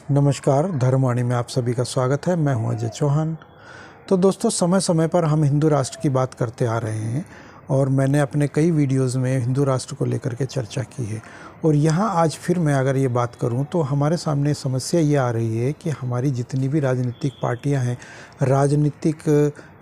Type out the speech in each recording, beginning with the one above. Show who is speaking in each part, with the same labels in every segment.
Speaker 1: नमस्कार, धर्मवाणी में आप सभी का स्वागत है। मैं हूं अजय चौहान। तो दोस्तों, समय समय पर हम हिंदू राष्ट्र की बात करते आ रहे हैं और मैंने अपने कई वीडियोस में हिंदू राष्ट्र को लेकर के चर्चा की है। और यहाँ आज फिर मैं अगर ये बात करूँ तो हमारे सामने समस्या ये आ रही है कि हमारी जितनी भी राजनीतिक पार्टियाँ हैं, राजनीतिक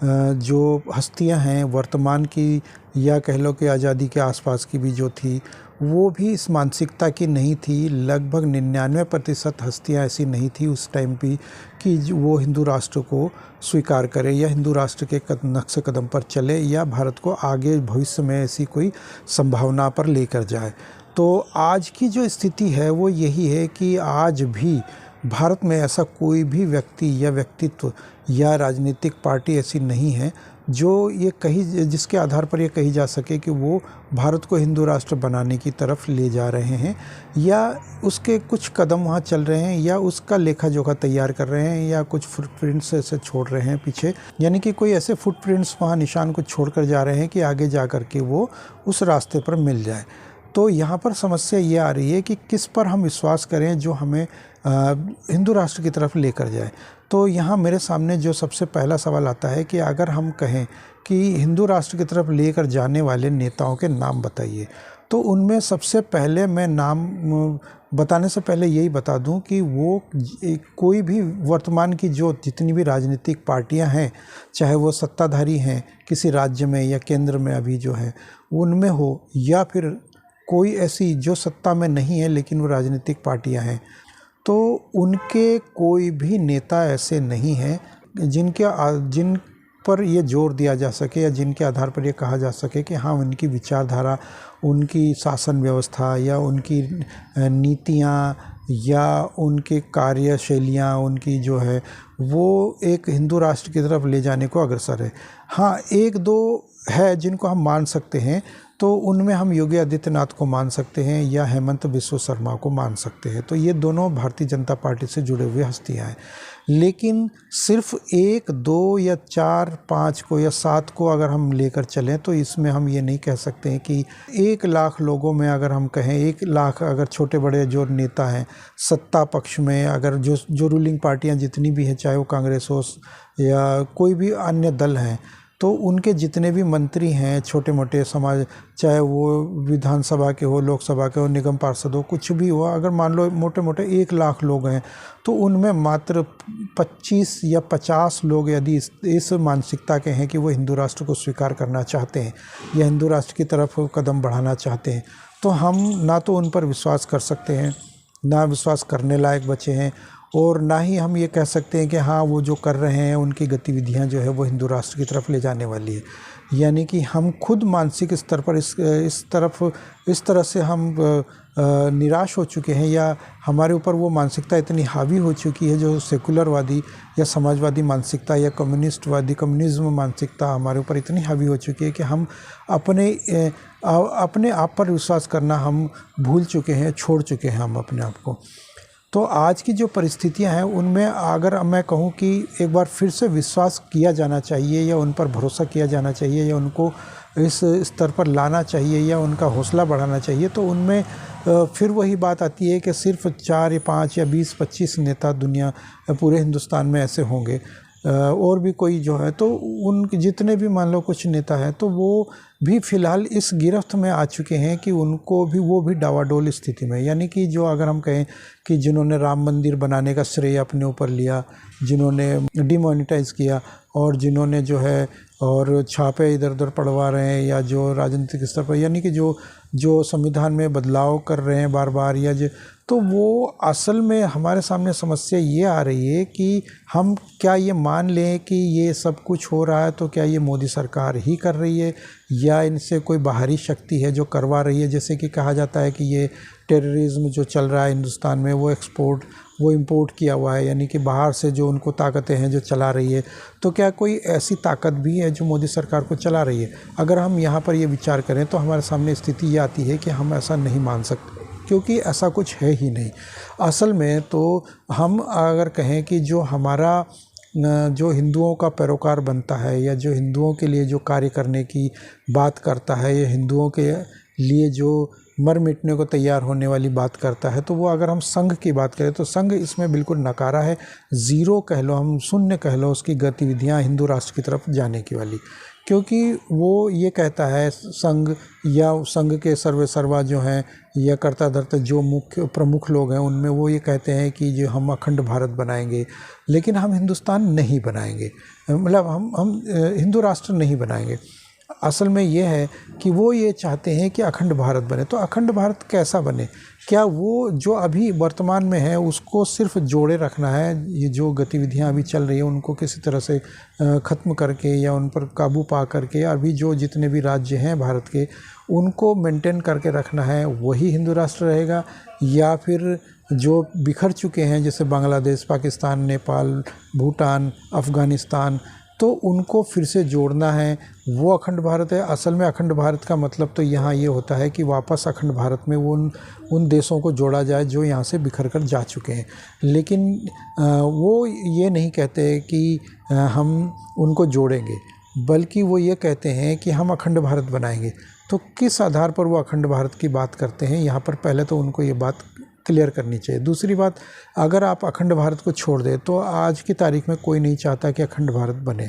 Speaker 1: जो हस्तियाँ हैं वर्तमान की या कह लो कि आज़ादी के आसपास की भी जो थी, वो भी इस मानसिकता की नहीं थी। लगभग 99% हस्तियाँ ऐसी नहीं थी उस टाइम पे कि वो हिंदू राष्ट्र को स्वीकार करे या हिंदू राष्ट्र के नक्शे कदम पर चले या भारत को आगे भविष्य में ऐसी कोई संभावना पर लेकर जाए। तो आज की जो स्थिति है वो यही है कि आज भी भारत में ऐसा कोई भी व्यक्ति या व्यक्तित्व या राजनीतिक पार्टी ऐसी नहीं है जो ये कही जिसके आधार पर ये कही जा सके कि वो भारत को हिंदू राष्ट्र बनाने की तरफ ले जा रहे हैं या उसके कुछ कदम वहाँ चल रहे हैं या उसका लेखा जोखा तैयार कर रहे हैं या कुछ फुटप्रिंट्स ऐसे छोड़ रहे हैं पीछे, यानी कि कोई ऐसे फुटप्रिंट्स वहाँ निशान को छोड़ कर जा रहे हैं कि आगे जा कर के वो उस रास्ते पर मिल जाए। तो यहाँ पर समस्या ये आ रही है कि किस पर हम विश्वास करें जो हमें हिंदू राष्ट्र की तरफ लेकर जाए। तो यहाँ मेरे सामने जो सबसे पहला सवाल आता है कि अगर हम कहें कि हिंदू राष्ट्र की तरफ लेकर जाने वाले नेताओं के नाम बताइए, तो उनमें सबसे पहले मैं नाम बताने से पहले यही बता दूं कि वो कोई भी वर्तमान की जो जितनी भी राजनीतिक पार्टियां हैं, चाहे वो सत्ताधारी हैं किसी राज्य में या केंद्र में अभी जो है उनमें हो, या फिर कोई ऐसी जो सत्ता में नहीं है लेकिन वो राजनीतिक पार्टियां हैं, तो उनके कोई भी नेता ऐसे नहीं हैं जिन पर ये जोर दिया जा सके या जिनके आधार पर ये कहा जा सके कि हाँ, उनकी विचारधारा, उनकी शासन व्यवस्था या उनकी नीतियाँ या उनके कार्यशैलियाँ उनकी जो है वो एक हिंदू राष्ट्र की तरफ ले जाने को अग्रसर है। हाँ, एक दो है जिनको हम मान सकते हैं, तो उनमें हम योगी आदित्यनाथ को मान सकते हैं या हेमंत बिस्वा शर्मा को मान सकते हैं। तो ये दोनों भारतीय जनता पार्टी से जुड़े हुए हस्तियां हैं। लेकिन सिर्फ 1, 2 या 4, 5 को या 7 को अगर हम लेकर चलें तो इसमें हम ये नहीं कह सकते हैं कि 1 लाख लोगों में अगर हम कहें 1 लाख अगर छोटे बड़े जो नेता हैं सत्ता पक्ष में, अगर जो रूलिंग पार्टियां जितनी भी हैं, चाहे वो कांग्रेस हो या कोई भी अन्य दल हैं, तो उनके जितने भी मंत्री हैं छोटे मोटे समाज, चाहे वो विधानसभा के हो, लोकसभा के हो, निगम पार्षद हो, कुछ भी हो, अगर मान लो मोटे मोटे 1 लाख लोग हैं तो उनमें मात्र 25 या 50 लोग यदि इस मानसिकता के हैं कि वो हिंदू राष्ट्र को स्वीकार करना चाहते हैं या हिंदू राष्ट्र की तरफ कदम बढ़ाना चाहते हैं, तो हम ना तो उन पर विश्वास कर सकते हैं, ना विश्वास करने लायक बचे हैं, और ना ही हम ये कह सकते हैं कि हाँ, वो जो कर रहे हैं उनकी गतिविधियां जो है वो हिंदू राष्ट्र की तरफ ले जाने वाली है। यानी कि हम खुद मानसिक स्तर पर इस तरह से हम निराश हो चुके हैं या हमारे ऊपर वो मानसिकता इतनी हावी हो चुकी है, जो सेकुलरवादी या समाजवादी मानसिकता या कम्युनिज्म मानसिकता हमारे ऊपर इतनी हावी हो चुकी है कि हम अपने आप पर विश्वास करना हम भूल चुके हैं, छोड़ चुके हैं हम अपने आप को। तो आज की जो परिस्थितियां हैं उनमें अगर मैं कहूं कि एक बार फिर से विश्वास किया जाना चाहिए या उन पर भरोसा किया जाना चाहिए या उनको इस स्तर पर लाना चाहिए या उनका हौसला बढ़ाना चाहिए, तो उनमें फिर वही बात आती है कि सिर्फ 4 या 5 या 20-25 नेता दुनिया पूरे हिंदुस्तान में ऐसे होंगे, और भी कोई जो है, तो उन जितने भी मान लो कुछ नेता हैं तो वो भी फ़िलहाल इस गिरफ्त में आ चुके हैं कि वो भी डावाडोल स्थिति में, यानी कि जो अगर हम कहें कि जिन्होंने राम मंदिर बनाने का श्रेय अपने ऊपर लिया, जिन्होंने डिमोनेटाइज़ किया और जिन्होंने जो है और छापे इधर उधर पड़वा रहे हैं, या जो राजनीतिक स्तर पर यानी कि जो संविधान में बदलाव कर रहे हैं बार बार, या तो वो असल में हमारे सामने समस्या ये आ रही है कि हम क्या ये मान लें कि ये सब कुछ हो रहा है तो क्या ये मोदी सरकार ही कर रही है या इनसे कोई बाहरी शक्ति है जो करवा रही है। जैसे कि कहा जाता है कि ये टेररिज्म जो चल रहा है हिंदुस्तान में वो इंपोर्ट किया हुआ है, यानी कि बाहर से जो उनको ताकतें हैं जो चला रही है, तो क्या कोई ऐसी ताकत भी है जो मोदी सरकार को चला रही है। अगर हम यहाँ पर ये विचार करें तो हमारे सामने स्थिति ये आती है कि हम ऐसा नहीं मान सकते, क्योंकि ऐसा कुछ है ही नहीं असल में। तो हम अगर कहें कि जो हमारा जो हिंदुओं का पैरोकार बनता है या जो हिंदुओं के लिए जो कार्य करने की बात करता है या हिंदुओं के लिए जो मर मिटने को तैयार होने वाली बात करता है, तो वो अगर हम संघ की बात करें तो संघ इसमें बिल्कुल नकारा है, ज़ीरो कह लो, हम शून्य कह लो उसकी गतिविधियां हिंदू राष्ट्र की तरफ जाने की वाली। क्योंकि वो ये कहता है संघ या संघ के सर्वे सर्वा जो हैं या कर्ता धर्ता जो मुख्य प्रमुख लोग हैं उनमें वो ये कहते हैं कि जो हम अखंड भारत बनाएंगे, लेकिन हम हिंदुस्तान नहीं बनाएंगे, मतलब हम हिंदू राष्ट्र नहीं बनाएंगे। असल में ये है कि वो ये चाहते हैं कि अखंड भारत बने। तो अखंड भारत कैसा बने? क्या वो जो अभी वर्तमान में है उसको सिर्फ जोड़े रखना है, ये जो गतिविधियां अभी चल रही है उनको किसी तरह से ख़त्म करके या उन पर काबू पा करके अभी जो जितने भी राज्य हैं भारत के उनको मेंटेन करके रखना है, वही हिंदू राष्ट्र रहेगा? या फिर जो बिखर चुके हैं जैसे बांग्लादेश, पाकिस्तान, नेपाल, भूटान, अफ़गानिस्तान, तो उनको फिर से जोड़ना है, वो अखंड भारत है? असल में अखंड भारत का मतलब तो यहाँ ये होता है कि वापस अखंड भारत में वो उन देशों को जोड़ा जाए जो यहाँ से बिखर कर जा चुके हैं। लेकिन वो ये नहीं कहते कि हम उनको जोड़ेंगे, बल्कि वो ये कहते हैं कि हम अखंड भारत बनाएंगे। तो किस आधार पर वो अखंड भारत की बात करते हैं, यहाँ पर पहले तो उनको ये बात क्लियर करनी चाहिए। दूसरी बात, अगर आप अखंड भारत को छोड़ दें तो आज की तारीख में कोई नहीं चाहता कि अखंड भारत बने,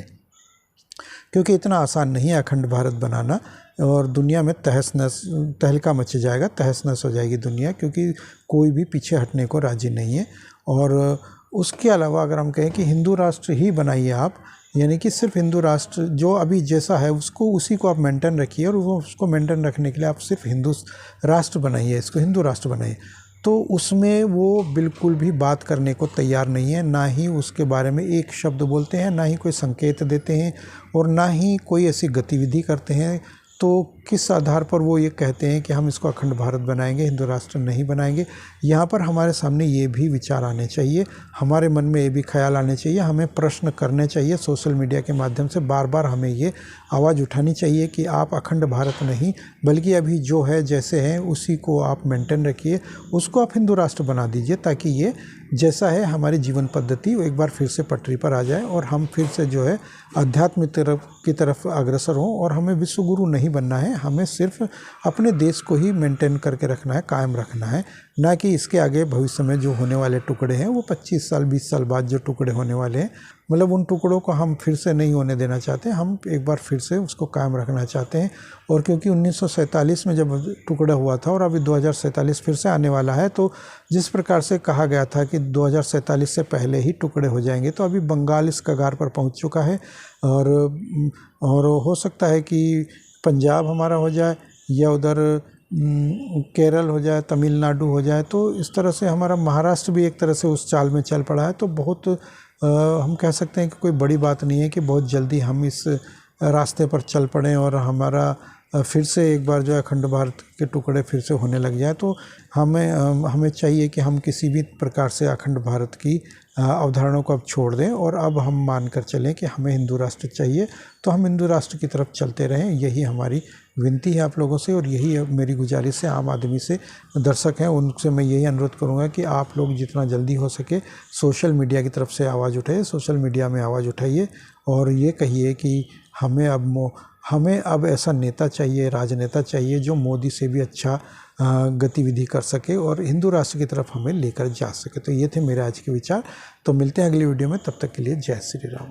Speaker 1: क्योंकि इतना आसान नहीं है अखंड भारत बनाना, और दुनिया में तहस नहस तहलका मच जाएगा, तहस नहस हो जाएगी दुनिया, क्योंकि कोई भी पीछे हटने को राजी नहीं है। और उसके अलावा अगर हम कहें कि हिंदू राष्ट्र ही बनाइए आप, यानी कि सिर्फ हिंदू राष्ट्र जो अभी जैसा है उसको उसी को आप मेंटेन रखिए, और वो उसको मेंटेन रखने के लिए आप सिर्फ हिंदू राष्ट्र बनाइए, इसको हिंदू राष्ट्र बनाइए, तो उसमें वो बिल्कुल भी बात करने को तैयार नहीं है, ना ही उसके बारे में एक शब्द बोलते हैं, ना ही कोई संकेत देते हैं, और ना ही कोई ऐसी गतिविधि करते हैं। तो किस आधार पर वो ये कहते हैं कि हम इसको अखंड भारत बनाएंगे, हिंदू राष्ट्र नहीं बनाएंगे? यहाँ पर हमारे सामने ये भी विचार आने चाहिए, हमारे मन में ये भी ख्याल आने चाहिए, हमें प्रश्न करने चाहिए सोशल मीडिया के माध्यम से, बार बार हमें ये आवाज़ उठानी चाहिए कि आप अखंड भारत नहीं, बल्कि अभी जो है जैसे हैं उसी को आप मेंटेन रखिए, उसको आप हिंदू राष्ट्र बना दीजिए, ताकि ये जैसा है हमारी जीवन पद्धति एक बार फिर से पटरी पर आ जाए और हम फिर से जो है अध्यात्म की तरफ अग्रसर हों। और हमें विश्व गुरु नहीं बनना है, हमें सिर्फ अपने देश को ही मेंटेन करके रखना है, कायम रखना है, ना कि इसके आगे भविष्य में जो होने वाले टुकड़े हैं वो 25 साल 20 साल बाद जो टुकड़े होने वाले हैं, मतलब उन टुकड़ों को हम फिर से नहीं होने देना चाहते, हम एक बार फिर से उसको कायम रखना चाहते हैं। और क्योंकि 1947 में जब टुकड़ा हुआ था और अभी 2047 फिर से आने वाला है, तो जिस प्रकार से कहा गया था कि 2047 से पहले ही टुकड़े हो जाएंगे, तो अभी बंगाल इस कगार पर पहुंच चुका है, और हो सकता है कि पंजाब हमारा हो जाए या उधर केरल हो जाए, तमिलनाडु हो जाए, तो इस तरह से हमारा महाराष्ट्र भी एक तरह से उस चाल में चल पड़ा है। तो बहुत हम कह सकते हैं कि कोई बड़ी बात नहीं है कि बहुत जल्दी हम इस रास्ते पर चल पड़ें और हमारा फिर से एक बार जो है अखंड भारत के टुकड़े फिर से होने लग जाए। तो हमें चाहिए कि हम किसी भी प्रकार से अखंड भारत की अवधारणा को अब छोड़ दें और अब हम मान कर चलें कि हमें हिंदू राष्ट्र चाहिए, तो हम हिंदू राष्ट्र की तरफ चलते रहें। यही हमारी विनती है आप लोगों से, और यही मेरी गुजारिश है आम आदमी से, दर्शक हैं उनसे मैं यही अनुरोध करूंगा कि आप लोग जितना जल्दी हो सके सोशल मीडिया की तरफ से आवाज़ उठाइए, सोशल मीडिया में आवाज़ उठाइए और ये कहिए कि हमें अब ऐसा नेता चाहिए, राजनेता चाहिए जो मोदी से भी अच्छा गतिविधि कर सके और हिंदू राष्ट्र की तरफ हमें लेकर जा सके। तो ये थे मेरे आज के विचार। तो मिलते हैं अगली वीडियो में, तब तक के लिए जय श्री राम।